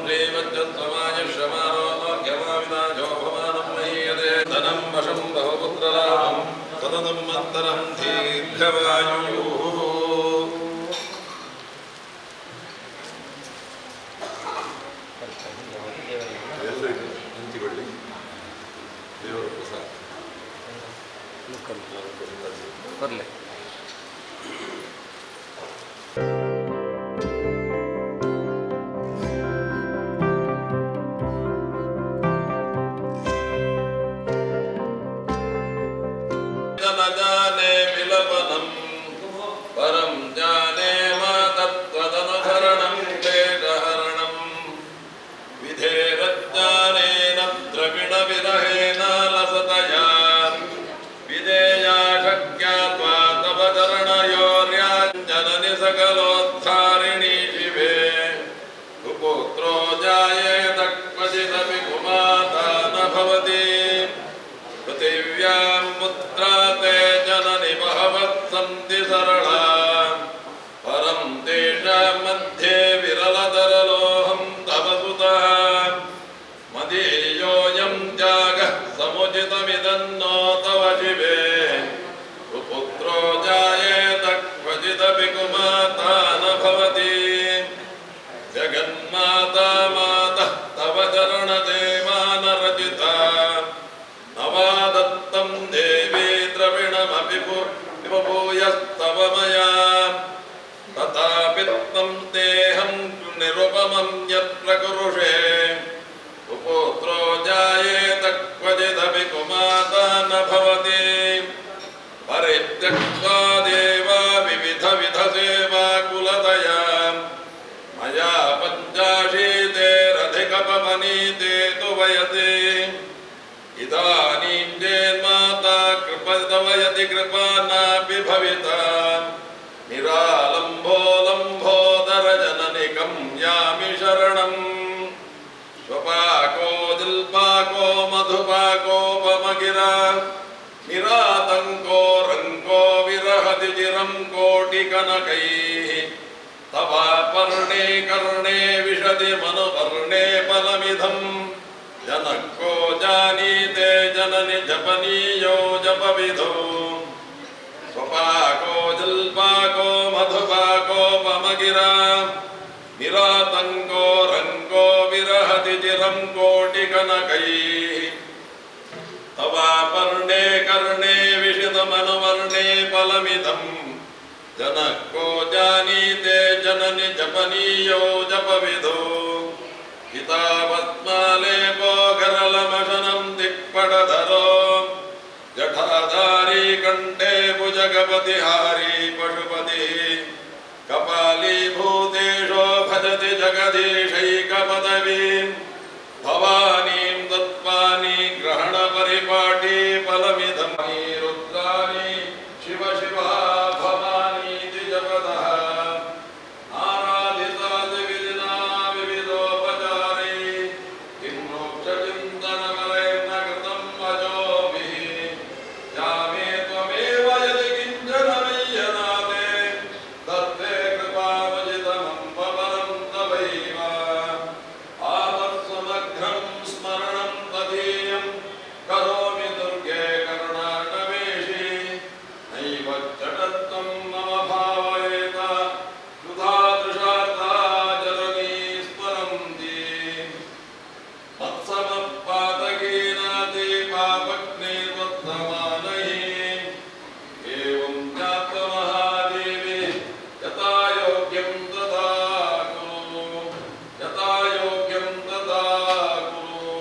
ಶ್ರೀಮಜ್ಜಸ್ವಮಾಯ ಶ್ರಮಾರೋಗ್ಯಮಾವಿದಾಜೋ ಭವಾನಂ ಮಹೀಯತೆ ಧನಂ ವಶಂ ಬಹುಪುತ್ರಲಾಭಂ ಸತತಂ ಮಂತರಂ ದೀರ್ಘವಾಯುಃ. ದೇವರ ಪ್ರಸಾದ ಬರಲಿ. ಜಾನೆ ವಿಲಪನಂ ಪರಂ ಜಾನೆ ಮಾತತ್ವದನುಧರಣಂ ಕ್ಲೇಶಹರಣಂ ವಿಧೇರಜ್ಞಾನೇನ ದ್ರವಿಣ ವಿರಹೇನ ಲಸತಯಾ ವಿಧೇಯಾ ಶಕ್ಯಾತ್ವಾ ತವ ಚರಣಯೋರ್ಯಾಂಜನನಿ ಸಕಲೋದ್ಧಾರಿಣಿ ಶಿವೆ ಕುಪುತ್ರೋ ಜಾಯೇತ ಕ್ವಚಿದಪಿ ಕುಮಾತಾ ನ ಭವತಿ ಪೃಥಿವ್ಯಾಂ ಪುತ್ರಾತೆ ಜನನಿ ಬಹವತ್ಸಂತಿ ಸರಳಾ ಪರಂ ತೇಷಾಂ ಮಧ್ಯೆ ವಿರಲತರಲೋಹಂ ತವ ಸುತಃ ಮದೀಯೋಯಂ ತ್ಯಾಗಃ ಸಮುಚಿತಮಿದನ್ನೋ ತವ ಶಿವೆ ಕುಪುತ್ರೋ ಜಾಯೇತ ಕ್ವಚಿದಪಿ ಕುಮಾತಾ ನ ಭವತಿ ಜಗನ್ಮಾತಾ ಮಾತಃ ತವ ಚರಣದೇವಾನರಚಿತಾ ನವಾದತ್ತಂ ದೇವಿ ದ್ರವಿಣಮಪಿ ವಿಭೂಯಸ್ತವ ಮಯಾ ತಥಾಪಿ ತ್ವಂ ದೇಹಂ ನಿರುಪಮಂ ಯತ್ರ ಕುರುಷೇ ಕುಪುತ್ರೋ ಜಾಯೇತ ಕ್ವಚಿದಪಿ ಕುಮಾತಾ ನ ಭವತಿ ಪರಿತ್ಯಕ್ತ್ವಾ ದೇವಾ ವಿವಿಧ ವಿಧ ಸೇವಾ ಕುಲತಯಾ ಮಯಾ ಪಂಚಾಶೀತೇರಧಿಕಪವನೀತೆ ತು ವಯತಿ ಇದಾನೀಂ ಜೇನ್ಮಾತಾ ಕೃಪದವಯತಿ ಕೃಪಾ ನಾಪಿ ಭವಿತಾ ನಿರಾಲಂಭೋ ಲಂಬೋದರ ಜನನಿಕಂ ಯಾಮಿ ಶರಣಂ ಸ್ವಪಾಕೋ ದಿಲ್ಪಾಕೋ ಮಧುಪಾಕೋಪಮಗಿರಾ ನಿರಾತಂಕೋ ರಂಕೋ ವಿರಹತಿ ಚಿರಂ ಕೋಟಿ ಕನಕೈಃ ತವಾಪರ್ಣೇ ಕರ್ಣೇ ವಿಶತಿ ಮನುಪರ್ಣೇ ಫಲಮಿಧಂ ಜನಕ್ಕೋ ಜಾನೀತೆ ಜನನಿ ಜಪನೀಯೋ ಜಪವಿಧೋ ಸ್ವಪಾಕೋ ಜಲ್ಪಾಕೋ ಮಧುಪಾಕೋಪಮಗಿರಾ ನಿರಾತಂಕೋ ರಂಕೋ ವಿರಹತಿ ಚಿರಂ ಕೋಟಿ ಕನಕೈಃ ತವಾಪರ್ಣೇ ಕರ್ಣೇ ವಿಶಿತ ಮನುವರ್ಣೇ ಫಲಮಿಧಂ ಜನಕ್ಕೋ ಜಾನೀತೆ ಜನನಿ ಜಪನೀಯೋ ಜಪವಿಧೋ ಹಿತಾವತ್ಮಾಲೇಪೋ ಗರಲಮಶನಂ ದಿಕ್ಪಡಧರೋ ಜಠಾಧಾರಿ ಕಂಠೇ ಭುಜಗಪತಿ ಹಾರಿ ಪಶುಪತಿ ಕಪಾಲೀಭೂತೇಶೋ ಭಜತಿ ಜಗದೀಶೈಕಪದವೀಂ ಭವಾನೀಂ ದತ್ಪಾನಿ ಗ್ರಹಣ ಪರಿಪಾಟಿ ಫಲಮಿಧಂ ರುದ್ರಾಣಿ ಶಿವ ಶಿವ ಭವಾನೀತಿ ಜಪದಃ ಆರಾಧಿತಾದಿ ವಿಧಿನಾ ವಿವಿಧೋಪಚಾರೈ ಕಿನ್ನೋಕ್ಷ ಚಿಂತನಮರೇಣ ಕೃತಂ ವಜೋಭಿಃ ಯಾಮೇ ತ್ವಮೇವ ಯದಿ ಕಿಂಚನ ಮಯ್ಯನಾದೆ ತತ್ತೇ ಕೃಪಾವಜಿತಮಂ ಪವರಂ ತವೈವ ಆವತ್ಸಮಘ್ರಂ ಸ್ಮರಣಂ ತದೀಯಂ ಕರೋಮಿ ದುರ್ಗೆ ಕರುಣಾಟವೇಶಿ ನೈವ ಜಡತ್ವಂ ಮಮ ಭಾವಯೇತ ಸುಧಾದೃಶಾರ್ಧಾ ಜನನೀ ಸ್ಮರಂತಿ ಮತ್ಸಮಪಾತಕೇನಾತಿ ಪಾಪಗ್ನೇರ್ವತ್ತಮಾನೈಃ ಏವಂ ಜ್ಞಾತ್ವ ಮಹಾದೇವಿ ಯಥಾಯೋಗ್ಯಂ ತಥಾ ಕುರು ಯಥಾಯೋಗ್ಯಂ ತಥಾ ಕುರು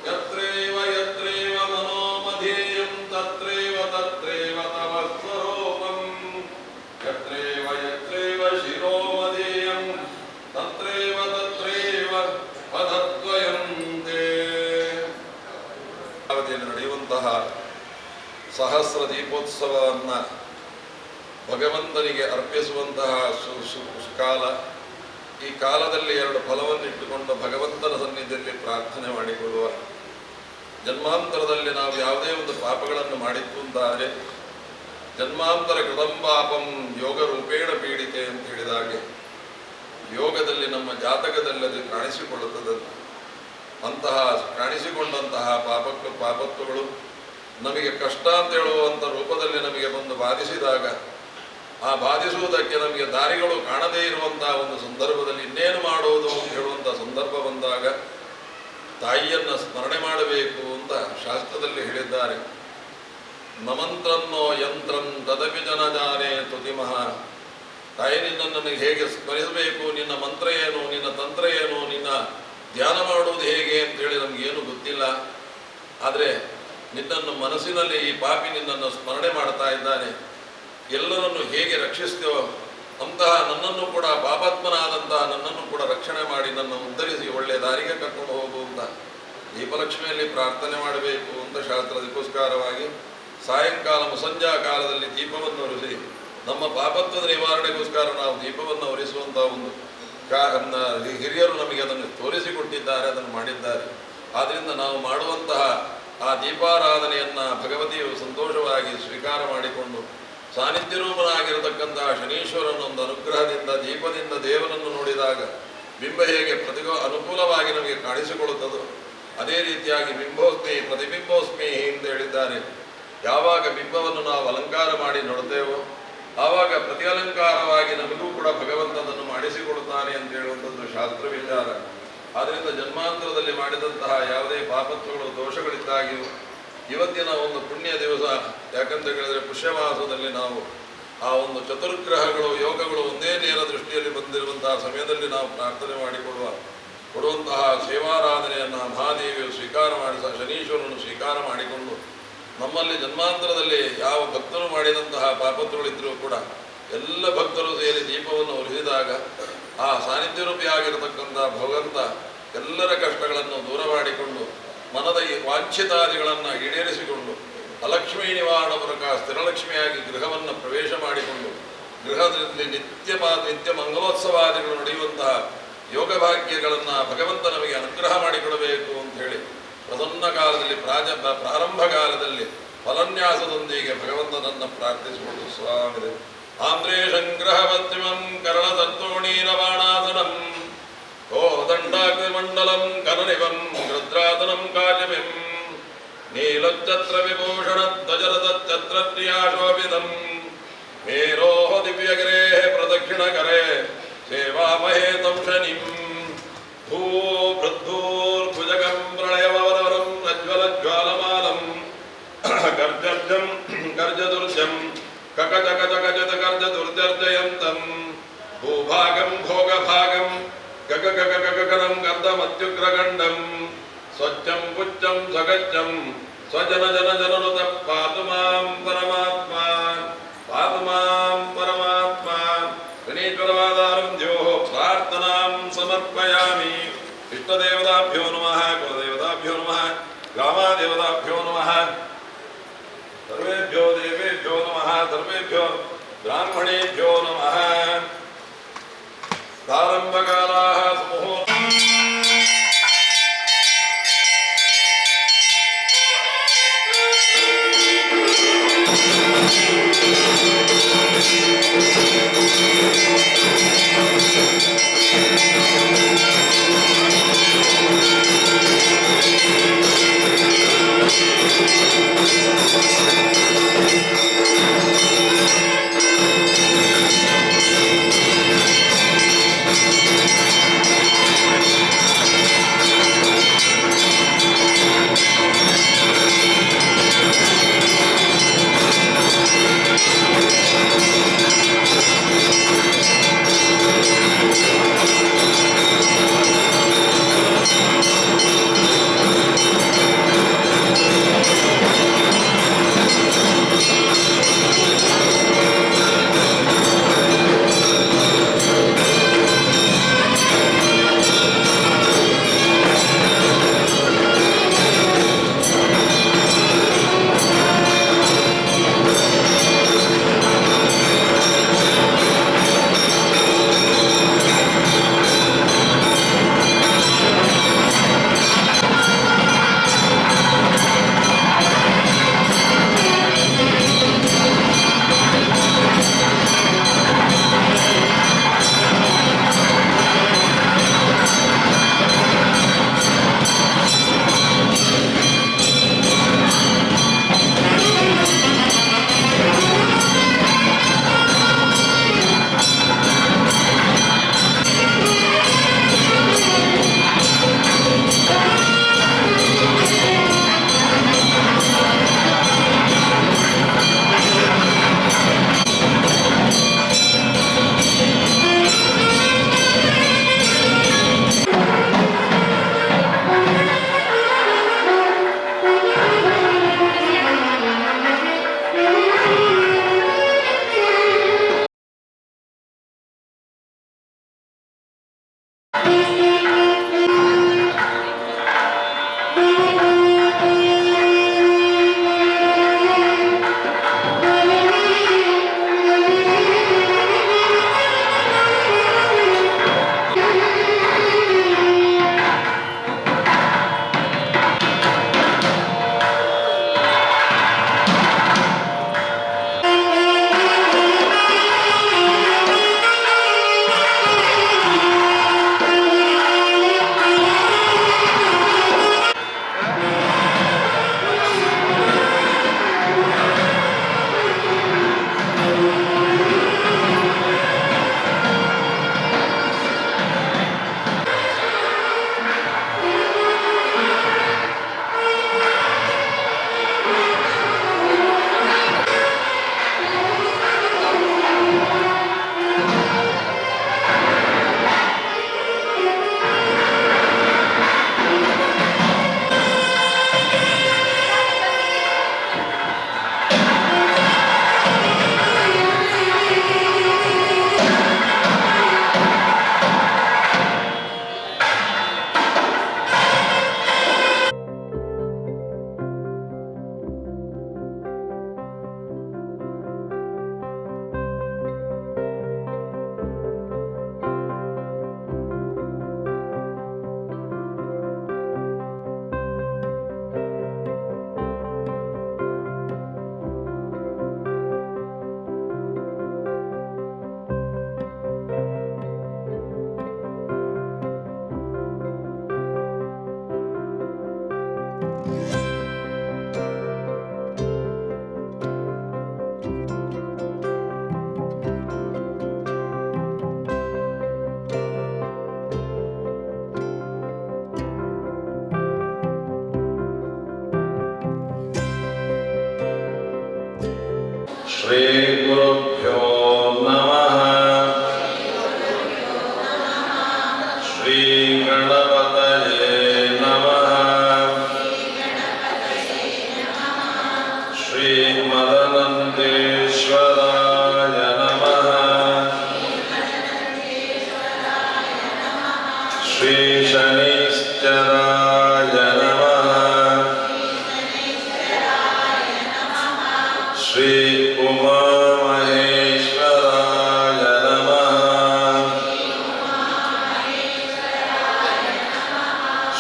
ಯತ್ರೈವ ಯತ್ರೈವ ಮನೋಮಧೇಯಂ ತತ್ರೈವ ತತ್ರೈವ ತವ ಸ್ವರೂಪಂ ಯತ್ರೈವ ಯತ್ರೈವ ಶಿರೋಮಧೇಯಂ ತತ್ರೈವ ತತ್ರೈವ ಪದದ್ವಯಂ ತೇ. ಅವಧಿಯಲ್ಲಿ ನಡೆಯುವಂತಹ ಸಹಸ್ರ ದೀಪೋತ್ಸವವನ್ನು ಭಗವಂತನಿಗೆ ಅರ್ಪಿಸುವಂತಹ ಕಾಲ. ಈ ಕಾಲದಲ್ಲಿ ಎರಡು ಫಲವನ್ನಿಟ್ಟುಕೊಂಡು ಭಗವಂತನ ಸನ್ನಿಧಿಯಲ್ಲಿ ಪ್ರಾರ್ಥನೆ ಮಾಡಿಕೊಳ್ಳುವ. ಜನ್ಮಾಂತರದಲ್ಲಿ ನಾವು ಯಾವುದೇ ಒಂದು ಪಾಪಗಳನ್ನು ಮಾಡಿತ್ತು ಅಂತಾರೆ ಜನ್ಮಾಂತರ ಕೃತಂ ಪಾಪಂ ಯೋಗ ರೂಪೇಣ ಪೀಡಿತೆ ಅಂತ ಹೇಳಿದಾಗೆ ಯೋಗದಲ್ಲಿ ನಮ್ಮ ಜಾತಕದಲ್ಲಿ ಅದು ಕಾಣಿಸಿಕೊಳ್ಳುತ್ತದೆ. ಅಂತಹ ಕಾಣಿಸಿಕೊಂಡಂತಹ ಪಾಪತ್ವಗಳು ನಮಗೆ ಕಷ್ಟ ಅಂತ ಹೇಳುವಂಥ ರೂಪದಲ್ಲಿ ನಮಗೆ ಬಂದು ಬಾಧಿಸಿದಾಗ, ಆ ಬಾಧಿಸುವುದಕ್ಕೆ ನಮಗೆ ದಾರಿಗಳು ಕಾಣದೇ ಇರುವಂತಹ ಒಂದು ಸಂದರ್ಭದಲ್ಲಿ ಇನ್ನೇನು ಮಾಡುವುದು ಅಂತ ಹೇಳುವಂಥ ಸಂದರ್ಭ ಬಂದಾಗ ತಾಯಿಯನ್ನು ಸ್ಮರಣೆ ಮಾಡಬೇಕು ಅಂತ ಶಾಸ್ತ್ರದಲ್ಲಿ ಹೇಳಿದ್ದಾರೆ. ನಮಂತ್ರನ್ನೋ ಯಂತ್ರಂ ತದಪಿ ಜನಜಾನೆ ತುತಿಮಃ. ತಾಯಿ, ನಿನ್ನನ್ನು ಹೇಗೆ ಸ್ಮರಿಸಬೇಕು, ನಿನ್ನ ಮಂತ್ರ ಏನು, ನಿನ್ನ ತಂತ್ರ ಏನು, ನಿನ್ನ ಧ್ಯಾನ ಮಾಡುವುದು ಹೇಗೆ ಅಂತೇಳಿ ನಮಗೇನು ಗೊತ್ತಿಲ್ಲ. ಆದರೆ ನಿನ್ನನ್ನು ಮನಸ್ಸಿನಲ್ಲಿ ಈ ಪಾಪಿ ನಿನ್ನನ್ನು ಸ್ಮರಣೆ ಮಾಡ್ತಾ ಇದ್ದಾನೆ. ಎಲ್ಲರನ್ನು ಹೇಗೆ ರಕ್ಷಿಸ್ತೇವೋ ಅಂತಹ ನನ್ನನ್ನು ಕೂಡ, ಪಾಪಾತ್ಮನಾದಂತಹ ನನ್ನನ್ನು ಕೂಡ ರಕ್ಷಣೆ ಮಾಡಿ ನನ್ನ ಉದ್ಧರಿಸಿ ಒಳ್ಳೆಯ ದಾರಿಗೆ ಕರ್ಕೊಂಡು ಹೋಗು ಅಂತ ದೀಪಲಕ್ಷ್ಮಿಯಲ್ಲಿ ಪ್ರಾರ್ಥನೆ ಮಾಡಬೇಕು ಅಂತ ಶಾಸ್ತ್ರದಕ್ಕೋಸ್ಕರವಾಗಿ ಸಾಯಂಕಾಲ ಮುಸಂಜಾ ಕಾಲದಲ್ಲಿ ದೀಪವನ್ನು ಉರಿಸಿ ನಮ್ಮ ಪಾಪತ್ವದ ನಿವಾರಣೆಗೋಸ್ಕರ ನಾವು ದೀಪವನ್ನು ಉರಿಸುವಂಥ ಒಂದು ಹಿರಿಯರು ನಮಗೆ ಅದನ್ನು ತೋರಿಸಿಕೊಟ್ಟಿದ್ದಾರೆ, ಅದನ್ನು ಮಾಡಿದ್ದಾರೆ. ಆದ್ದರಿಂದ ನಾವು ಮಾಡುವಂತಹ ಆ ದೀಪಾರಾಧನೆಯನ್ನು ಭಗವತಿಯು ಸಂತೋಷವಾಗಿ ಸ್ವೀಕಾರ ಮಾಡಿಕೊಂಡು ಸಾನ್ನಿಧ್ಯ ರೂಪನಾಗಿರತಕ್ಕಂತಹ ಶನೀಶ್ವರನ ಒಂದು ಅನುಗ್ರಹದಿಂದ ದೀಪದಿಂದ ದೇವರನ್ನು ನೋಡಿದಾಗ ಬಿಂಬ ಹೇಗೆ ಅನುಕೂಲವಾಗಿ ನಮಗೆ ಕಾಣಿಸಿಕೊಳ್ಳುತ್ತದೋ ಅದೇ ರೀತಿಯಾಗಿ ಬಿಂಬೋಸ್ಮಿ ಪ್ರತಿಬಿಂಬೋಸ್ಮಿ ಅಂತ ಹೇಳಿದ್ದಾರೆ. ಯಾವಾಗ ಬಿಂಬವನ್ನು ನಾವು ಅಲಂಕಾರ ಮಾಡಿ ನೋಡ್ತೇವೋ ಆವಾಗ ಪ್ರತಿ ಅಲಂಕಾರವಾಗಿ ನಮಗೂ ಕೂಡ ಭಗವಂತನನ್ನು ಮಾಡಿಸಿಕೊಡುತ್ತಾನೆ ಅಂತ ಹೇಳುವಂಥದ್ದು ಶಾಸ್ತ್ರ ವಿಚಾರ. ಆದ್ದರಿಂದ ಜನ್ಮಾಂತರದಲ್ಲಿ ಮಾಡಿದಂತಹ ಯಾವುದೇ ಪಾಪತ್ವಗಳು ದೋಷಗಳಿದ್ದಾಗಿಯೂ ಇವತ್ತಿನ ಒಂದು ಪುಣ್ಯ ದಿವಸ, ಯಾಕಂತ ಹೇಳಿದರೆ ಪುಷ್ಯಮಾಸದಲ್ಲಿ ನಾವು ಆ ಒಂದು ಚತುರ್ಗ್ರಹಗಳು ಯೋಗಗಳು ಒಂದೇ ನೇರ ದೃಷ್ಟಿಯಲ್ಲಿ ಬಂದಿರುವಂತಹ ಸಮಯದಲ್ಲಿ ನಾವು ಪ್ರಾರ್ಥನೆ ಕೊಡುವಂತಹ ಸೇವಾರಾಧನೆಯನ್ನು ಮಹಾದೇವಿಯು ಸ್ವೀಕಾರ ಶನೀಶ್ವರನು ಸ್ವೀಕಾರ ಮಾಡಿಕೊಂಡು ನಮ್ಮಲ್ಲಿ ಜನ್ಮಾಂತರದಲ್ಲಿ ಯಾವ ಭಕ್ತರು ಮಾಡಿದಂತಹ ಪಾಪತ್ವಗಳಿದ್ದರೂ ಕೂಡ ಎಲ್ಲ ಭಕ್ತರು ಸೇರಿ ದೀಪವನ್ನು ಉರಿಸಿದಾಗ ಆ ಸಾನ್ನಿಧ್ಯ ರೂಪಿಯಾಗಿರತಕ್ಕಂಥ ಭಗವಂತ ಎಲ್ಲರ ಕಷ್ಟಗಳನ್ನು ದೂರ ಮಾಡಿಕೊಂಡು ಮನದ ಈ ವಾಂಛಿತಾದಿಗಳನ್ನು ಈಡೇರಿಸಿಕೊಂಡು ಅಲಕ್ಷ್ಮೀ ನಿವಾರಣ ಮೂಲಕ ಸ್ಥಿರಲಕ್ಷ್ಮಿಯಾಗಿ ಗೃಹವನ್ನು ಪ್ರವೇಶ ಮಾಡಿಕೊಂಡು ಗೃಹದಲ್ಲಿ ನಿತ್ಯ ಮಂಗಲೋತ್ಸವಾದಿಗಳು ನಡೆಯುವಂತಹ ಯೋಗ ಭಾಗ್ಯಗಳನ್ನು ಭಗವಂತ ನಮಗೆ ಅನುಗ್ರಹ ಮಾಡಿಕೊಡಬೇಕು ಅಂತ ಹೇಳಿ ಪ್ರಸನ್ನ ಕಾಲದಲ್ಲಿ ಪ್ರಾರಂಭ ಕಾಲದಲ್ಲಿ ಫಲನ್ಯಾಸದೊಂದಿಗೆ ಭಗವಂತನನ್ನು ಪ್ರಾರ್ಥಿಸಿಕೊಂಡು ಸ್ವಾಮಿ ಆಂಧ್ರೇ ಸಂಗ್ರಹವತ್ರಿಮಂ ಕರಳ ತತ್ವಣೀರವಾಣಾಸನಂ ಕೋದಂಡಾಗ್ನಿಮಂಡಲಂ ಕನನಿವಂ ರುದ್ರಾತನಂ ಕಾರ್ಯಮಿಂ ನೀಲಚ್ಛತ್ರ ವಿಭೂಷಣ ಧ್ವಜರತಚ್ಛತ್ರ ಕ್ರಿಯಾಶೋಭಿತಂ ಮೇರೋಹ ದಿವ್ಯಗಿರೇ ಪ್ರದಕ್ಷಿಣಕರೇ ಸೇವಾಮಹೇ ತಂ ಶನಿಂ ಭೂಭೃದ್ಭೂರ್ಭುಜಗಂ ಪ್ರಳಯವರವರಂ ಪ್ರಜ್ವಲಜ್ವಾಲಮಾಲಂ ಗರ್ಜರ್ಜಂ ಗರ್ಜದುರ್ಜಂ ಕಕಜಕಜಕಜತ ಗರ್ಜದುರ್ಜರ್ಜಯಂತಂ ಭೂಭಾಗಂ ಭೋಗಭಾಗಂ ಗಗಗಗಗಗಗನಂ ಗರ್ಧಮತ್ಯುಗ್ರಗಂಡಂ ಸ್ವಚ್ಛಂ ಪುಚ್ಚಂ ಸ್ವಗಚ್ಚಂ ಸ್ವಜನ ಜನ ಜನನುತ ಪಾತು ಮಾಂ ಪರಮಾತ್ಮ ಪಾತು ಮಾಂ ಪರಮಾತ್ಮ ಗಣೇಶ್ವರವಾದಾರಂ ದ್ಯೋಃ ಪ್ರಾರ್ಥನಾಂ ಸಮರ್ಪಯಾಮಿ. ಇಷ್ಟದೇವತಾಭ್ಯೋ ನಮಃ, ಕುಲದೇವತಾಭ್ಯೋ ನಮಃ, ಗ್ರಾಮದೇವತಾಭ್ಯೋ ನಮಃ, ಸರ್ವೇಭ್ಯೋ ದೇವೇಭ್ಯೋ ನಮಃ, ಸರ್ವೇಭ್ಯೋ ಬ್ರಾಹ್ಮಣೇಭ್ಯೋ ನಮಃ. ಪ್ರಾರಂಭಕಾಲಾಃ ಸಮೂಹ ಶ್ರೀ ಗಣಪತಯೇ ನಮಃ. ಶ್ರೀ ಮದನಂದೇಶ್ವರಾಯ ನಮಃ. ಶ್ರೀ ಶನೈಶ್ಚರಾಯ ನಮಃ. ಶ್ರೀ ಉಮಾಮಹೇಶ್ವರಾಯ ನಮಃ.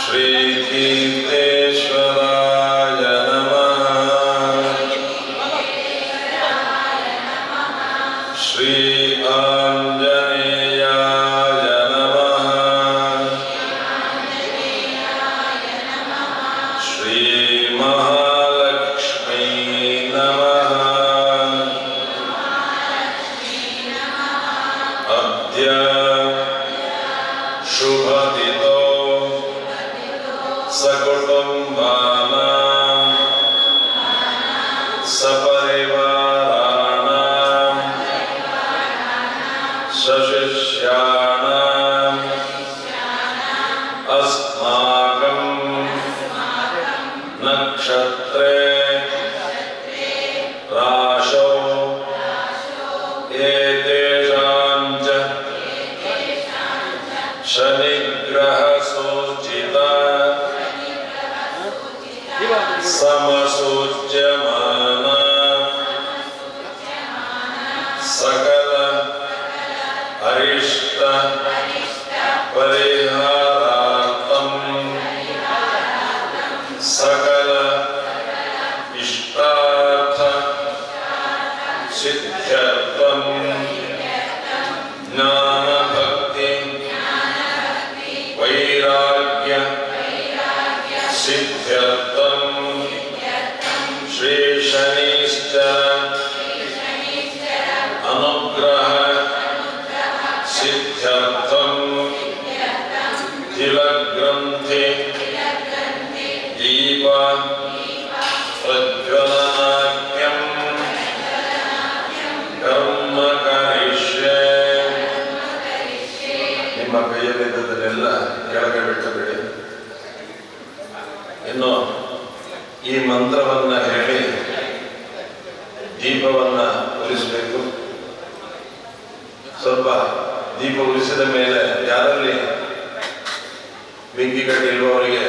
ಶ್ರೀ ಕೀರ್ತೇಶ್ವರಾಯ ನಮಃ. ಶ್ರೀ ಆಂಜನೇಯಾಯ ನಮಃ. ಶ್ರೀ ಮಹಾಲಕ್ಷ್ಮೀ ನಮಃ. ಅದ್ಯ ಶುಭದಿತೋ ಸಕುಟುಂಬಾನಾಂ ಸಪರಿವಾರಾಣಾಂ ಸಶಿಷ್ಯಾಣಾಂ ಅಸ್ಮಾಕಂ ನಕ್ಷತ್ರೇ ರಾಶೌ ಏತೇಷಾಂ ಚ ಶನಿಗ್ರಹ ಸೂಚಿತ ಸಮಸೂಚ್ಯಮಾನ ಸಕಲ ಅರಿಷ್ಟ ಪರಿಹಾರಾರ್ಥಂ ಸಕಲ ಇಷ್ಟಾರ್ಥ ಸಿದ್ಧ್ಯರ್ಥಂ ಜ್ಞಾನ ಭಕ್ತಿ ವೈರಾಗ್ಯ ಸಿದ್ಧ್ಯರ್ಥಂ ಶ್ರೀ ಶನೈಶ್ಚರ ಅನುಗ್ರಹ ಸಿದ್ಧ್ಯರ್ಥಂ ತಿಲಗ್ರಂಥಿ ದೀಪ ಪ್ರಜ್ವಲನಾಖ್ಯಂ ಕರ್ಮ ಕರಿಷ್ಯೆ. ನಿಮ್ಮ ಕೈಯಲ್ಲಿದ್ದದನ್ನೆಲ್ಲ ಕೆಳಗೆ ಬಿಟ್ಟುಬಿಡಿ. ಇನ್ನು ಈ ಮಂತ್ರವನ್ನ ಹೇಳಿ ದೀಪವನ್ನ ಉರಿಸಬೇಕು. ಸ್ವಲ್ಪ ದೀಪ ಉರಿಸಿದ ಮೇಲೆ ಯಾರಲ್ಲಿ ಬೆಂಕಿ ಕಟ್ಟಿ ಇರುವವರಿಗೆ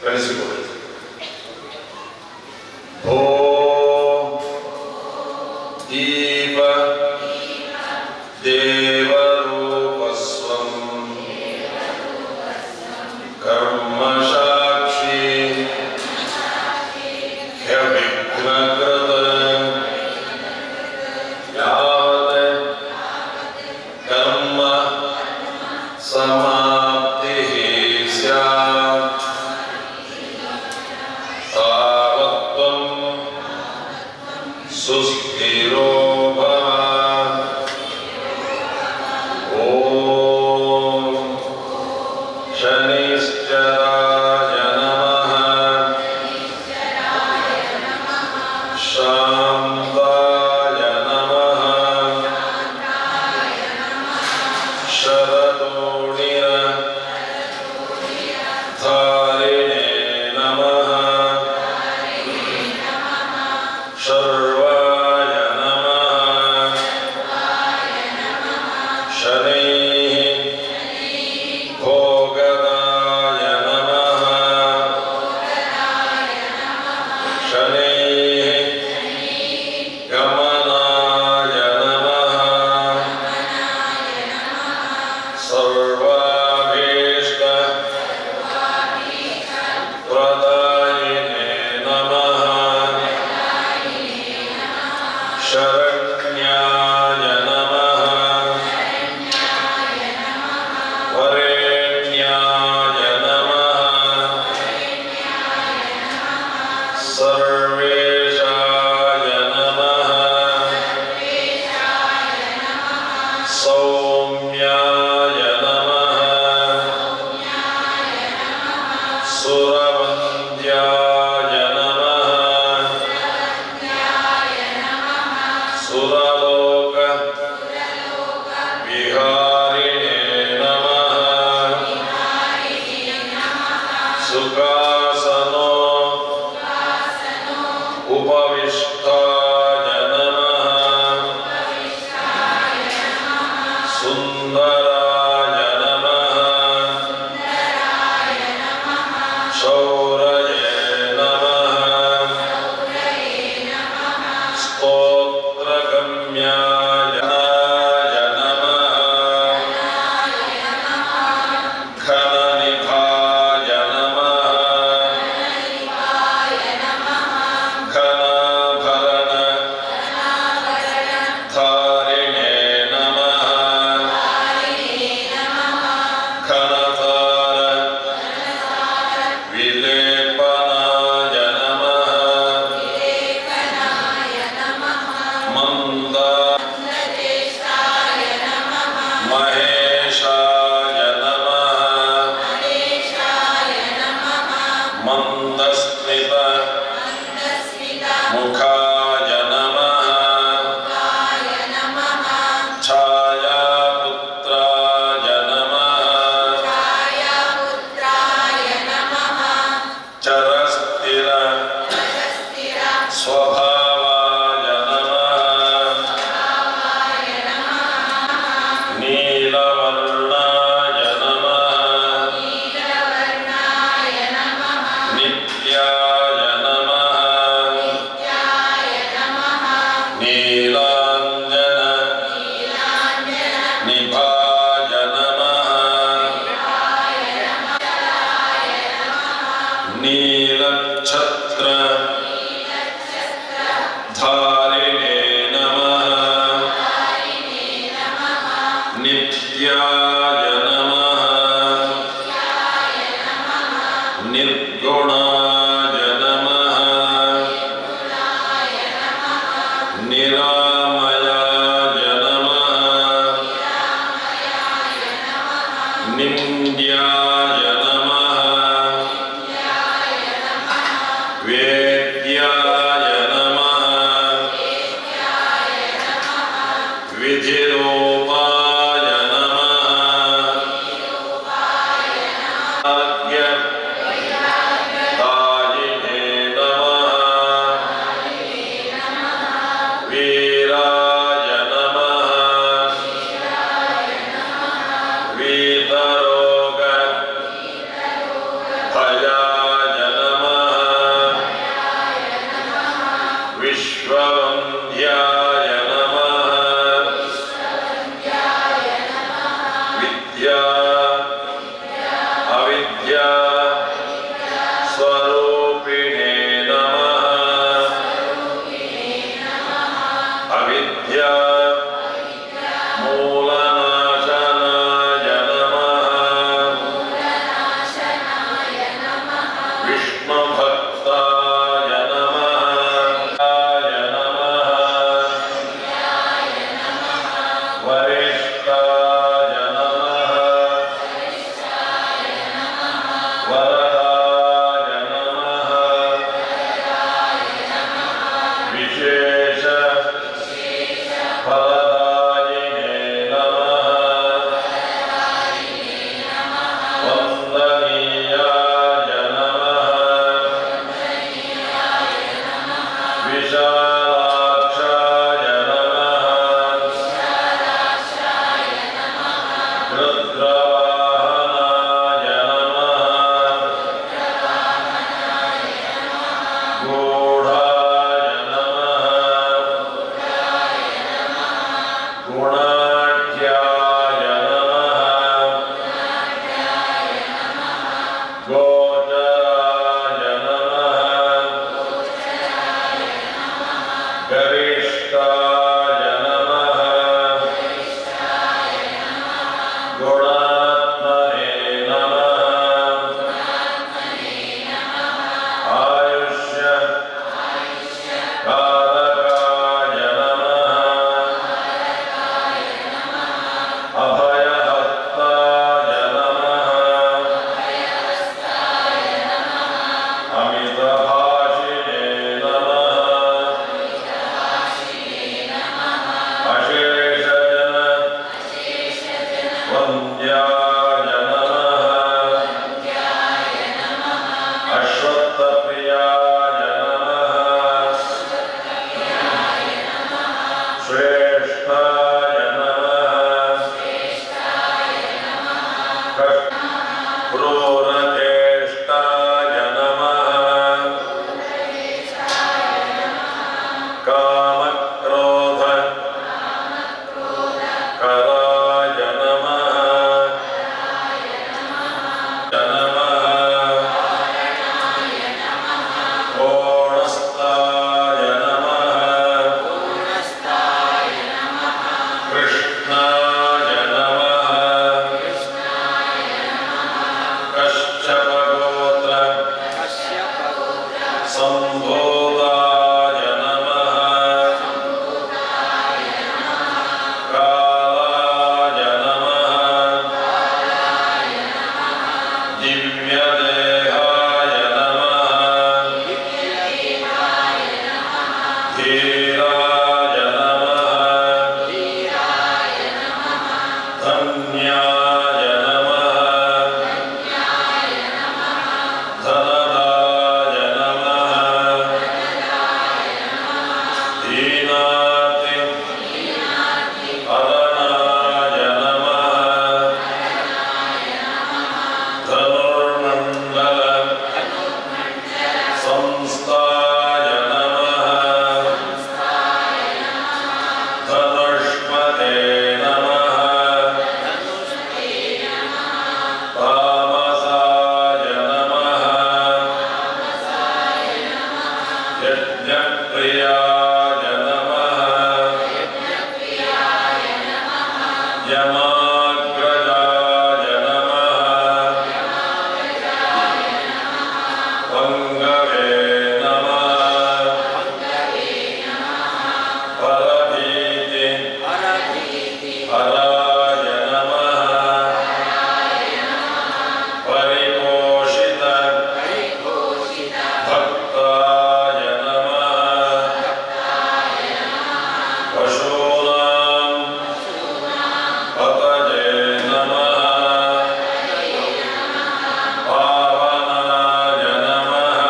ಕಳಿಸಿಕೊಡಿ. ಓ ದೀಪ ದೇವರೂಪಸ್ವಂ ಕರ್ಮ ಸಾಕ್ಷಿ ಹ್ಯವಿಘ್ನಕೃತ ಯಾವತ್ ಕರ್ಮ ಸಮಾಪ್ತಿ ಸ್ಯಾತ್ ತಾವತ್ತ್ವಂ ಸುಸ್ಥಿರೋ ಭವ. ಓಂ ಶನೈಶ್ಚರಾಯ ನಮಃ. ಶಾಂತಾಯ ನಮಃ. ಶರದೋಣಿರ ಧಾರಿಣೇ ನಮಃ. ಶರ್ವಾಯ ನಮಃ. ಶನೈಃ ಭೋಗದಾಯ ನಮಃ. ಶನೈಃ ಗಮನಾಯ ನಮಃ. ಸರ್ವಾಭೀಷ್ಟ ಪ್ರದಾಯಿನೇ ನಮಃ. ಶರಣ್ಯಾಯ ನಮಃ. ವರೇಣ್ಯಾಯ ನಮಃ. ಸರ್ವೇಶಾಯ ನಮಃ. ಸೌಮ್ಯಾಯ ನಮಃ. ಸುರವಂದ್ಯಾಯ ನಮಃ. ಸುರಲೋಕ ವಿಹಾರಿಣೇ ನಮಃ. ಸುಂದರಾಯ ನಮಃ ಶೌರಯೇ ನಮಃ ಸ್ತೋತ್ರಗಮ್ಯಾಯ ನಮಃ ಘನನಿಭಾಯ ನಮಃ ಘನಭರಣ ಧಾರಿಣೇ ನಮಃ ಘನಸಾರ ವಿಲೇಪನಾಯ ನಮಃ ಮಂದ ಮಹೇಶಾಯ ನಮಃ ಮಂದಸ್ಮಿತ ಮುಖಾಯ ನಮಃ ಛಾಯಾಪುತ್ರಾಯ ನಮಃ ಚರಸ್ಥಿರ ಸ್ವಭಾವಾಯ ನಮಃ ನೀಲವರ್ಣಾಯ ನಮಃ ನಿತ್ಯಾಯ ನಮಃ ನೀಲಾಂಜನ ನಿಭಾಯ ನಮಃ ನೀಲಛತ್ರ ಧಾರಿಣೇ ನಮಃ ನಿತ್ಯಾಯ ನಮಃ ನಿರ್ಗುಣಾಯ ನಮಃ ನಿರಾಮಯಾಯ ನಮಃ ನಿಂದ್ಯಾಯ ನಮಃ ವೇದ್ಯಾಯ ನಮಃ ವಿಧಿರೂಪಾಯ ನಮಃ ಭಾಗ್ಯದಾಯಿನೇ ನಮಃ ವೀರಾಯ ನಮಃ ವೀತರೋಗ ಭಯಾಯ ನಮಃ ವಿಶ್ವವಂದ್ಯಾಯ ನಮಃ ವಿದ್ಯಾ ಅವಿದ್ಯಾ ಸ್ವರೂಪಿಣೇ ನಮಃ ಅವಿದ್ಯಾ ಮೂಲನಾಶನಾಯ ನಮಃ ವಿಷ್ಣುಭಕ್ತಾಯ ನಮಃ ವರಿಷ್ಠಾಯ ನಮಃ ವರದಾಯ ನಮಃ ವಿಶೇಷ ಫಲದಾಯಿನೇ ನಮಃ ವಂದನೀಯಾಯ ನಮಃ ವಿಶಾಲಾಕ್ಷಾಯ ನಮಃ ರುದ್ರವಾಹನಾಯ ನಮಃ ಗೂಢಾಯ ನಮಃ ಗುಣಾಢ್ಯಾಯ ನಮಃ ಗೋಚರಾಯ ನಮಃ ಗರಿಷ್ಠಾಯ ನಮಃ ಗುಣಾತ್ಮನೇ ನಮಃ ಆಯುಷ್ಯ ಕಾರಕಾಯ ನಮಃ ಅಭಯಹಸ್ತಾಯ ನಮಃ ಅಮಿತಭಾಷಿಣೇ ನಮಃ ಅಶೇಷಜನ ವಂದ್ಯಾಯ ನಮಃ ಅಶ್ವತ್ಥಪ್ರಿಯಾಯ ನಮಃ ಶ್ರೇಷ್ಠಾಯ ನಮಃ धन्याय नमः धनदाय नमः दीनार्ति अदनाय नमः धनुर्मण्डल संस्थाय नमः धनुष्मते नमः तामसाय नमः यज्ञप्रियाय नमः यमाग्रजाय नमः वङ्गवे नमः परभीति हराय नमः परिपोषित भक्ताय नमः पशूनां पतये नमः पावनाय नमः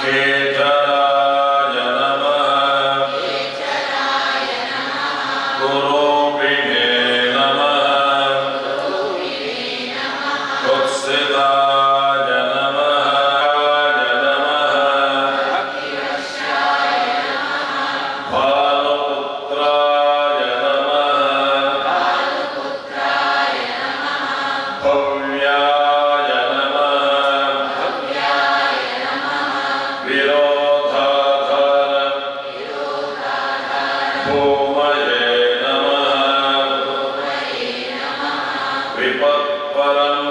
केतराय नमः गुरोपिणे नमः उत्सिताय नमः भानुपुत्राय नमः भव्याय नमः विरोधाधार भूमये नमः विपत्परं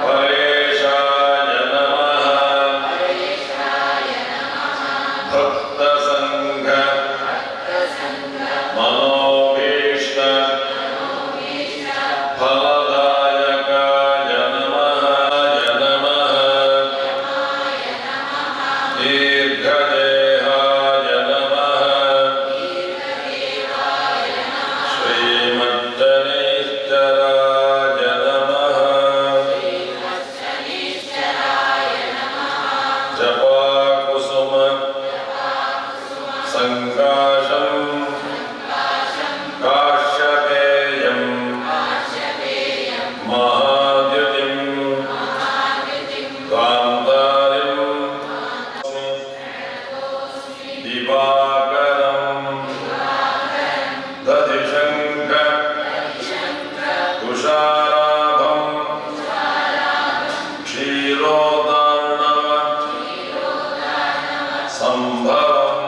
परेशाय नमः भक्तसङ्घ मनोभीष्ट फलदायकाय नमः दीर्घदेहाय नमः श्रीमज्जनेश्वराय नमः जपाकुसुम सङ्काशं काश्यपेयं महाद्युतिं गान्धारीं दिवाकरं दधिशङ्ख तुषाराभं क्षीरोदार्णव सम्भवं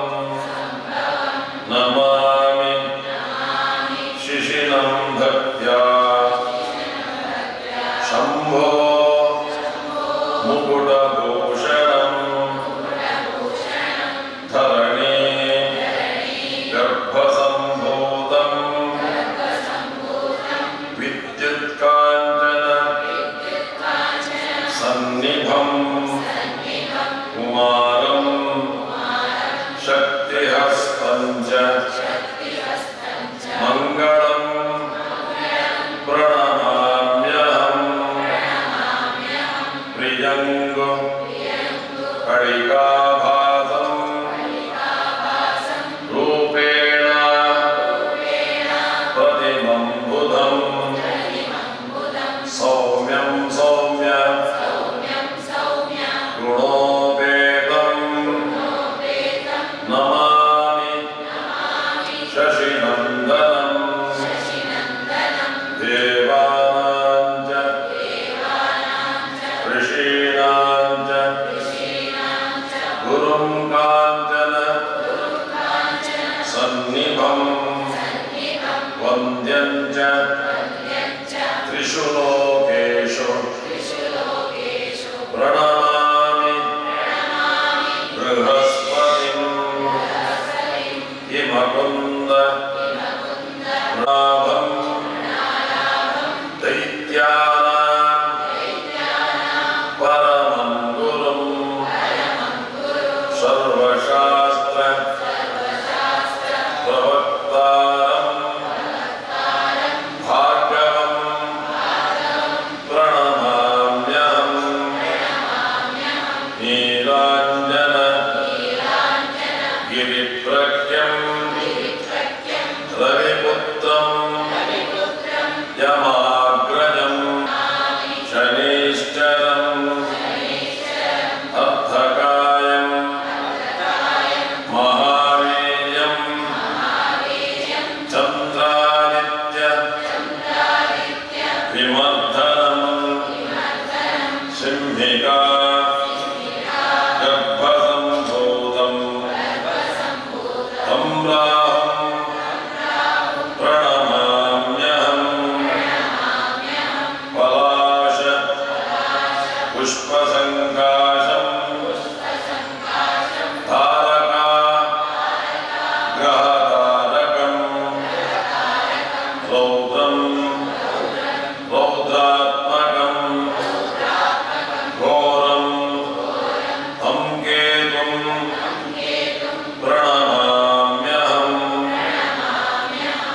नमामि शिशिनं भक्त्या शम्भो मुकुटभूषणं धरणी गर्भसम्भूतं विद्युत्काञ्चन सन्निभं कुमारं शक्तिहस्तं च मङ्गलं प्रणमाम्यहं प्रियङ्गो कणिकाभासं रूपेण प्रतिमं बुधं सौम्यं सौम्य गुणोपेतं नमामि शशिनन्दनं देवानां च ऋषीणां च गुरुं काञ्चन सन्निभं वन्द्यं च त्रिषु लोकेषु प्रणमामि बृहस्पतिं हिमकुन्द नाभं दैत्यानां परमं गुरुं सर्वशास्त्र प्रवक्ता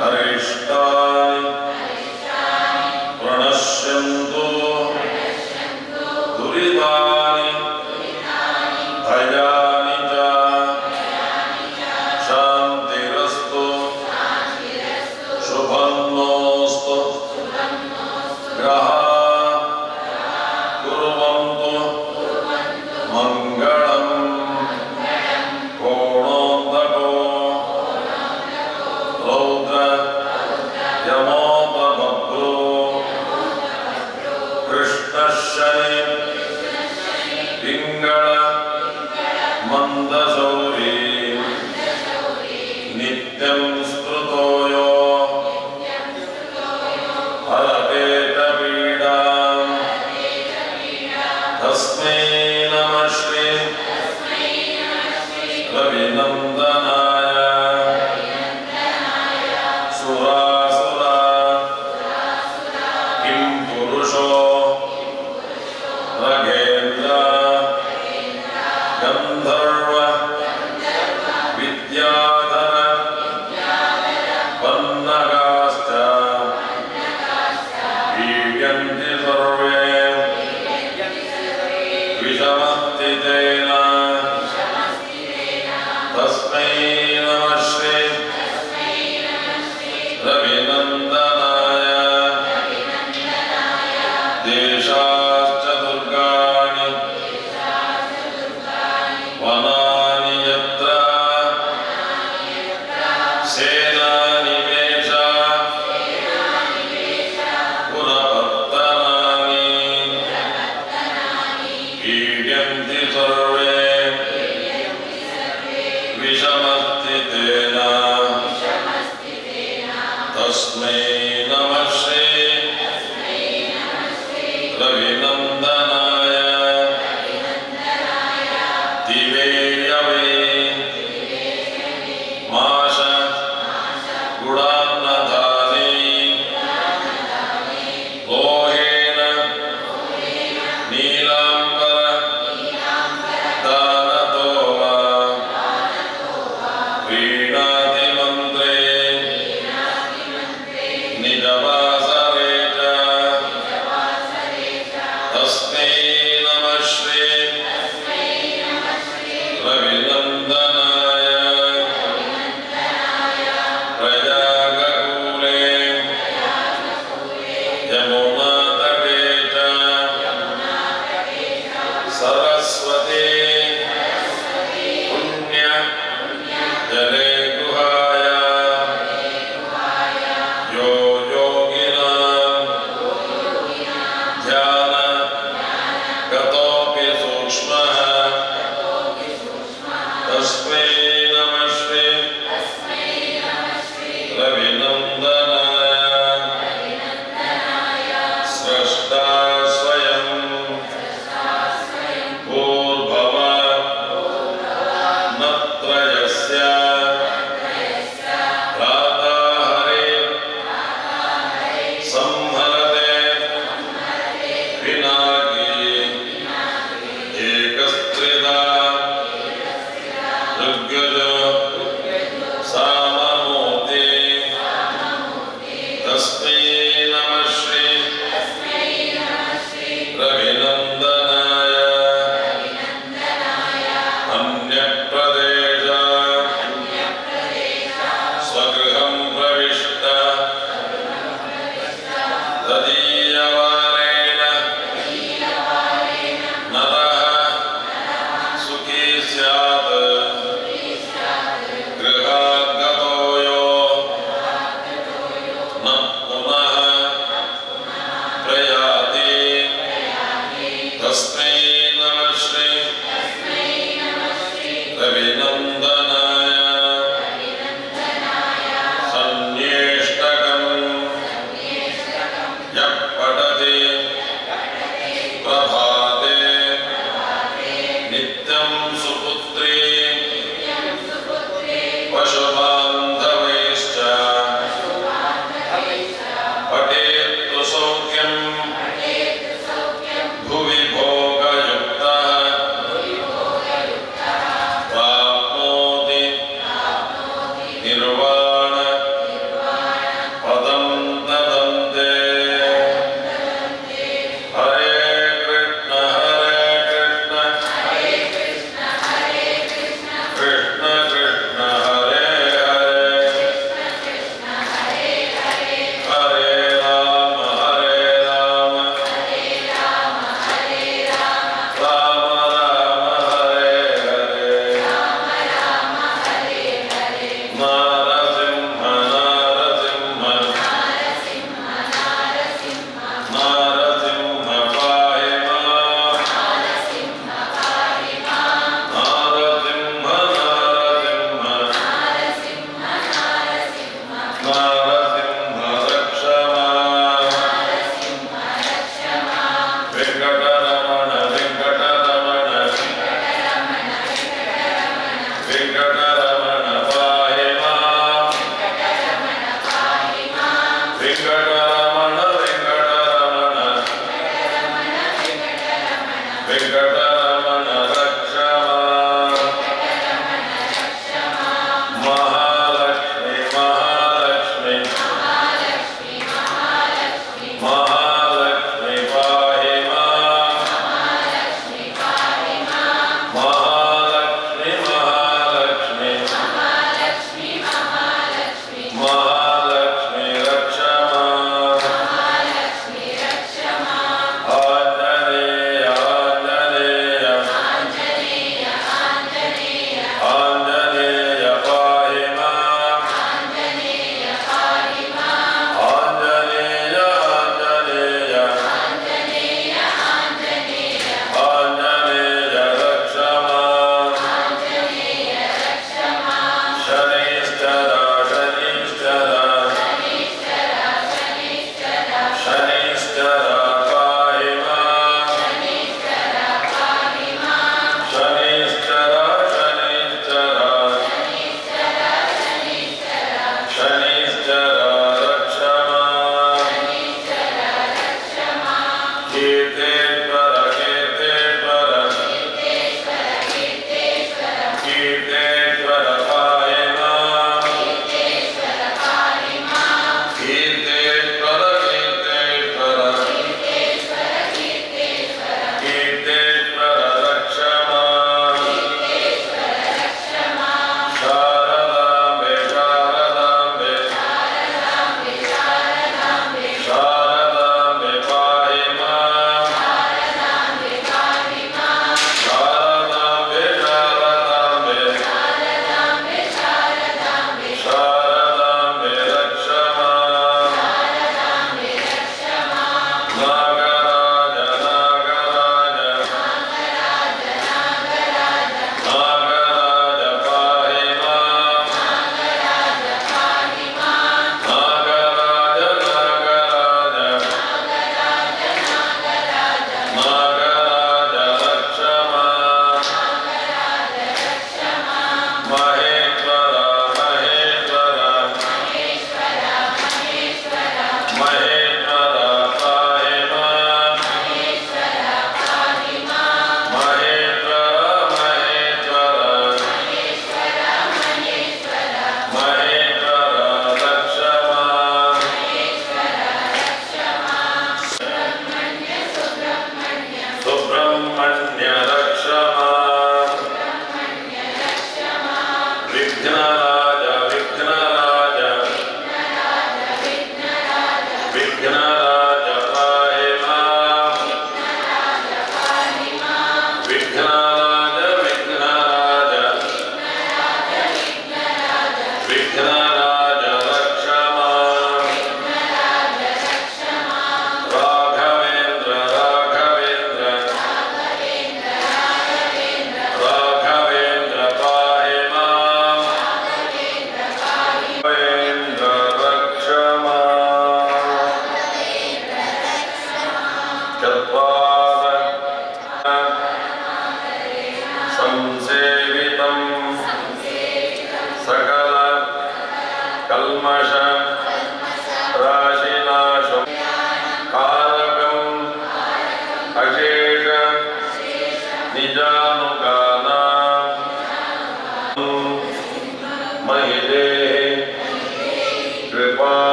ಅರಿಷ್ಟಾನಿ ಪ್ರಣಶ್ಯಂತು ದುರಿತಾನಿ ಭಯಾನಿ ಚ ಶಾಂತಿರಸ್ತು ಶುಭನ್ನೋಸ್ತು ಗ್ರಹಾಃ ಕುರ್ವಂತು ಮಂಗಳಂ ಕೋಣೋದಕೋ ರೌದ್ರ ಯಮೋಪಭದ್ರೋ ಕೃಷ್ಣಶನಿ ಪಿಂಗಳ ಮಂದಶೌರಿ ನಿತ್ಯಂ ಸ್ಮೃತೋ ಯೋ ಹರಪೇತಪೀಡಾಂ ತಸ್ಮೈ ನಮಃ ಶ್ರೀ ರವಿನಂದನಾಯ ಸುರಾಸುರ ಕಿಂ ಪುರುಷೋ ರಘೇಂದ್ರ ಗಂಧರ್ವ ವಿದ್ಯಾಧರ ಪನ್ನಗಾಶ್ಚ ವೀರ್ಯಂತಿ ಸರ್ವೇ ವಿಷಮಸ್ಥಿತೇನ ತಸ್ಮೈ ನಮಃ ಶ್ರೀ ರವಿನಂದನಾಯ ದೇಶಾಶ್ಚತುರ್ಗಾಣಿ ವನಾನಿ ಯತ್ರ ಸೇನಾನಿವೇಶ ಪುರಪತ್ತನಾನಿ ಪೀಡ್ಯಂತಿ ಸರ್ವೇ ವಿಷಮಸ್ಥಿತೇನ ತಸ್ಮೈ ನಮಃ ಶ್ರೀ ರವಿನಂದನಾಯ ದಿವೇರ್ಯವೇ ಮಾಶ ಗುಡಾನ್ನಧಾನೇ ಲೋಹೇನ ನೀಲಾಂಬರ ದಾನತೋಮ ಪ್ರೀಣಾತಿ ಮಂತ್ರೇ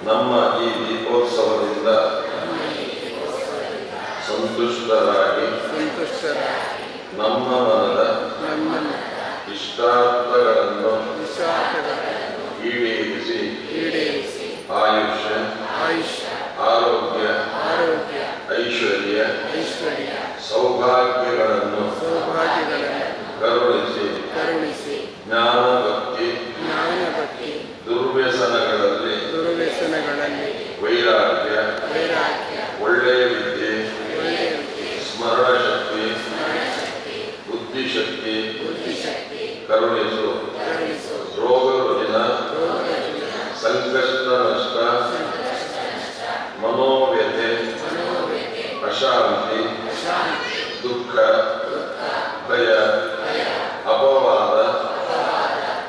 ನಮ್ಮ ಈ ದೀಪೋತ್ಸವದಿಂದ ಸಂತುಷ್ಟರಾಗಿ ನಮ್ಮ ಮನದ ಇಷ್ಟಾರ್ಥಗಳನ್ನು ಈಡೇರಿಸಿ ಆಯುಷ್ಯ ಆರೋಗ್ಯ ಐಶ್ವರ್ಯ ಸೌಭಾಗ್ಯಗಳನ್ನು ಕರುಣಿಸಿ ಜ್ಞಾನಭಕ್ತಿ ದುರ್ವ್ಯಸನಗಳಲ್ಲಿ ವೈರಾಗ್ಯ ಒಳ್ಳೆಯ ವಿದ್ಯೆ ಸ್ಮರಣ ಶಕ್ತಿ ಬುದ್ಧಿ ಬುದ್ಧಿಶಕ್ತಿ ಕರುಣಿಸು. ರೋಗ ರುಜಿನ ಸಂಕಷ್ಟ ನಷ್ಟ ಮನೋವ್ಯಥೆ ಅಶಾಂತಿ ದುಃಖ ಭಯ ಅಪವಾದ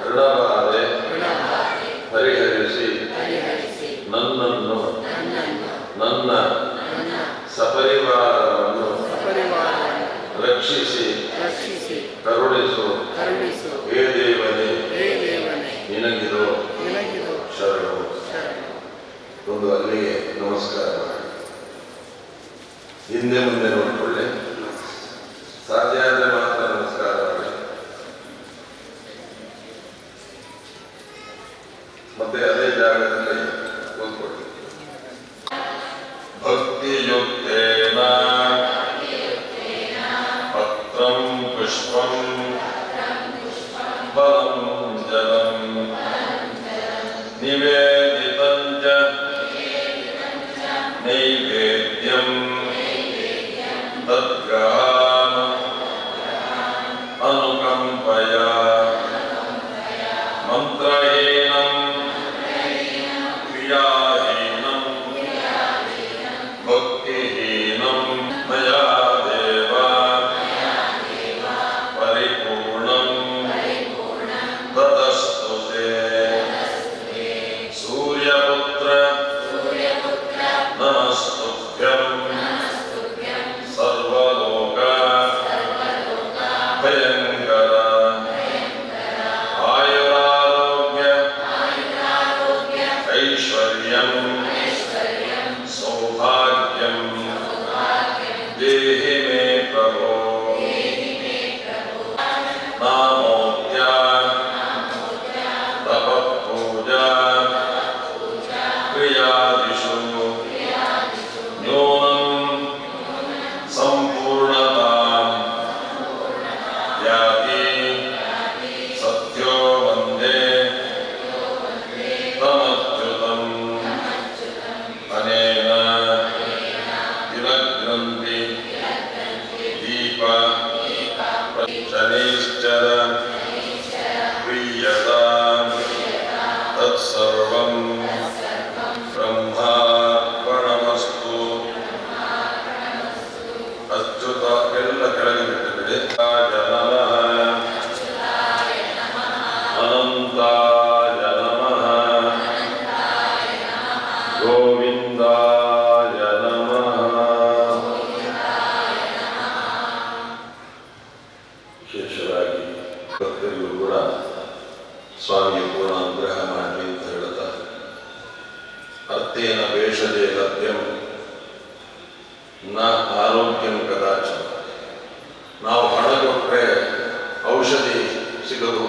ಋಣಬಾಧೆ ಪರಿಹರಿಸಿ ನನ್ನನ್ನು ನನ್ನ ಸಪರಿವಾರವನ್ನು ರಕ್ಷಿಸಿ ಕರುಣಿಸು. ಹೇ ದೇವನೇ ನಿನಗಿದು ಶರಣು. ಒಂದು ಅಲ್ಲಿಗೆ ನಮಸ್ಕಾರ ಮಾಡಿ ಹಿಂದೆ ಮುಂದೆ ನೋಡಿಕೊಳ್ಳಿ. ಸಾಧ್ಯ ಆದರೆ ಮಾತ್ರ ನಮಸ್ಕಾರ ಮಾಡಿ. ಮತ್ತೆ ಅದೇ ಜಾಗದಲ್ಲಿ ಕೂತ್ಕೊಳ್ಳಿ. ಭಕ್ತಿಯುಕ್ತೇನ ಪತ್ರಂ ಪುಷ್ಪಂ ಫಲಂ ಜಲಂ ನಿವೇದಿತಂ ಚ ನೈವೇದ್ಯಂ ತದ್ಗ್ರಹಾಣ ಅನುಕಂಪಯಾ ಮಂತ್ರಹೀನಂ ಕ್ರಿಯಾಹೀನಂ ಭಕ್ತಿಹೀನಂ ಮಯಾ ದೇವ ಪರಿಪೂರ್ಣಂ ತತಸ್ತು ತೇ. ಸೂರ್ಯಪುತ್ರ ನಮಸ್ತುಭ್ಯಂ ಸರ್ವಲೋಕ ಭಯಂಕರ ಆಯುರಾರೋಗ್ಯ ಐಶ್ವರ್ಯಂ ಸೌಭಾಗ್ಯಂ ದೇಹಿ ಮೇ ಪ್ರಭೋ. ನಾಮೋಕ್ತ್ಯ ತಪಃಪೂಜಾ ಕ್ರಿಯಾದಿಷು ನ್ಯೂನಂ ಸಂಪೂರ್ಣತಾಂ ಯಾತಿ ಸತ್ಯೋ ವಂದೇ ತಮಚ್ಯುತಂ. ಅನೇನ ದಿನಗ್ರಂಥಿ ದೀಪ ಶನೈಶ್ಚರ ಪ್ರೀಯತಾಂ ತತ್ಸರ್ವಂ ಬ್ರಹ್ಮಾರ್ಪಣಮಸ್ತು. ಅಚ್ಯುತ ಎಲ್ಲ ಕೆಳಗೆ ಬಿಟ್ಟುಬಿಡಿ. ನಮಃ ಅನಂತಾಯ ನಮಃ ಗೋವಿಂದಾಯ ನಮಃ. ವಿಶೇಷವಾಗಿ ಭಕ್ತರಿಗೂ ಕೂಡ ಸ್ವಾಮಿಯ ಪೂರ್ಣ ಅನುಗ್ರಹ ಮಾಡಲಿ ಅಂತ ಹೇಳ್ತಾ, ಅರ್ಥೇನ ವೇಷದೇ ಲಭ್ಯಂ ನ ಆರೋಗ್ಯಂ ಕದಾಚ. ನಾವು ಹಣ ಕೊಟ್ಟರೆ ಔಷಧಿ ಸಿಗದು.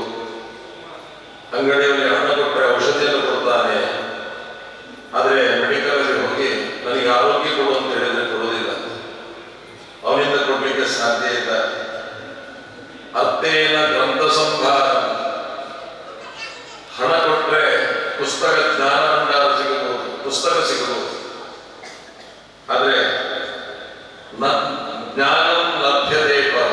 ಅಂಗಡಿಯಲ್ಲಿ ಹಣ ಕೊಟ್ಟರೆ ಔಷಧಿಯನ್ನು ಕೊಡ್ತಾನೆ, ಆದರೆ ಮೆಡಿಕಲಲ್ಲಿ ಹೋಗಿ ನನಗೆ ಆರೋಗ್ಯ ಕೊಡು ಅಂತ ಹೇಳಿದ್ರೆ ಕೊಡೋದಿಲ್ಲ. ಅವನಿಂದ ಕೊಡಲಿಕ್ಕೆ ಸಾಧ್ಯ ಇಲ್ಲ. ಅರ್ಥೇನ ಗ್ರಂಥ ಸಂಭಾರ. ಹಣ ಕೊಟ್ಟರೆ ಪುಸ್ತಕ ಜ್ಞಾನ ಭಂಡಾರ ಸಿಗಬಹುದು, ಪುಸ್ತಕ ಸಿಗಬಹುದು. ಆದರೆ ಜ್ಞಾನ ಲಭ್ಯತೆ ಪರ.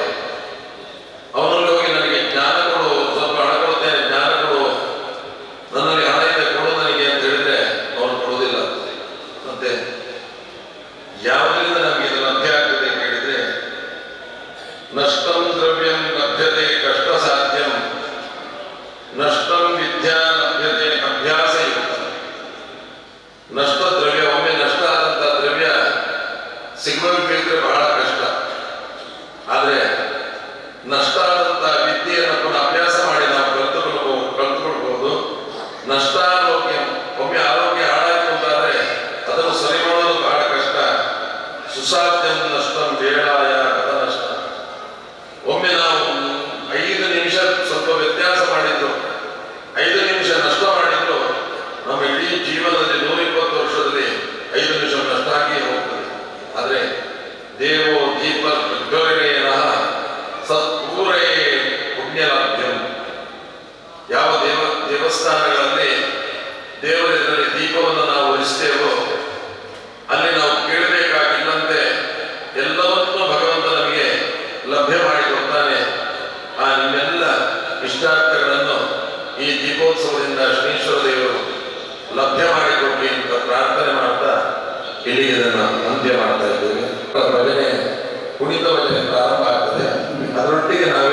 ಅವನಲ್ಲಿ ಹೋಗಿ ನನಗೆ ಜ್ಞಾನ ಕೊಡು, ಸ್ವಲ್ಪ ಹಣ ಕೊಡ್ತೇನೆ, ಜ್ಞಾನ ಕೊಡು, ನನ್ನಲ್ಲಿ ಹಣ ಇದೆ ಕೊಡು ನನಗೆ ಅಂತ ಹೇಳಿದ್ರೆ ಅವನು ಕೊಡೋದಿಲ್ಲ. ಮತ್ತೆ ಯಾವುದರಿಂದ ನಮಗೆ ಇದು ಲಭ್ಯ ಆಗ್ತದೆ ಅಂತ ಹೇಳಿದ್ರೆ, ನಷ್ಟಂ ದ್ರವ್ಯಂ ಲಭ್ಯತೆ ಕಷ್ಟ ಸಾಧ್ಯಂ, ನಷ್ಟಂ ವಿದ್ಯಾ ಲಭ್ಯತೆ ಅಭ್ಯಾಸ ಯುಕ್ತ. ನಷ್ಟ ದ್ರವ್ಯ, ಒಮ್ಮೆ ನಷ್ಟ ಆದಂತ ದ್ರವ್ಯ ಸಿಗಬೇಕಿದ್ರೆ ಬಹಳ ಕಷ್ಟ. ಆದರೆ ನಷ್ಟ ಆದಂತ ವಿದ್ಯೆಯನ್ನು ಪುನಃ ಅಭ್ಯಾಸ ಮಾಡಿ ನಾವು ಕಲ್ತುಕೊಳ್ಬಹುದು. ನಷ್ಟಾರೋಗ್ಯ, ಒಮ್ಮೆ ಆರೋಗ್ಯ ಹಾಳಾಯ್ತು ಅಂತಾದ್ರೆ ಅದನ್ನು ಸರಿ ಮಾಡೋದು ಬಹಳ ಕಷ್ಟ. ಸುಸಾಧ್ಯಂ ನಷ್ಟಂ ವೇಳಾಯ ಕಥ ನಷ್ಟ. ಒಮ್ಮೆ ನಾವು 5 ನಿಮಿಷ ಸ್ವಲ್ಪ ವ್ಯತ್ಯಾಸ ಮಾಡಿದ್ದು, 5 ನಿಮಿಷ ನಷ್ಟ ಮಾಡಿದ್ದು, ನಮ್ಮ ಇಡೀ ಜೀವನದಲ್ಲಿ 120 ವರ್ಷದಲ್ಲಿ 5 ನಿಮಿಷ ನಷ್ಟ ಆಗಿ ಹೋಗ್ತದೆ. ಆದರೆ ದೇವೋ ದೀಪ ಪ್ರಜ್ವಲನೇನಃ ಸತ್ಪೂರೇ ಪುಣ್ಯಲಾಭ್ಯಂ. ಯಾವ ದೇವಸ್ಥಾನಗಳಲ್ಲಿ ದೇವರಲ್ಲಿ ದೀಪವನ್ನು ನಾವು ಉರಿಸ್ತೇವೋ ಅಲ್ಲಿ ನಾವು ಕೇಳಬೇಕಾಗಿಲ್ಲಂತೆ ಎಲ್ಲವನ್ನೂ ಭಗವಂತ ನಮಗೆ ಲಭ್ಯ ಮಾಡಿಕೊಡ್ತಾನೆ. ಇಷ್ಟಾರ್ಥಗಳನ್ನು ಈ ದೀಪೋತ್ಸವದಿಂದ ಶ್ರೀಶ್ವರ ದೇವರು ಲಭ್ಯ ಮಾಡಿಕೊಡ್ಲಿ ಅಂತ ಪ್ರಾರ್ಥನೆ ಮಾಡ್ತಾ ಇಲ್ಲಿ ಇದನ್ನು ಅಂತ್ಯ ಮಾಡ್ತಾ ಇದ್ದೇವೆ. ಭಜನೆ ಕುಣಿತ ಭಜನೆ ಪ್ರಾರಂಭ ಆಗ್ತದೆ. ಅದರೊಟ್ಟಿಗೆ ನಾವು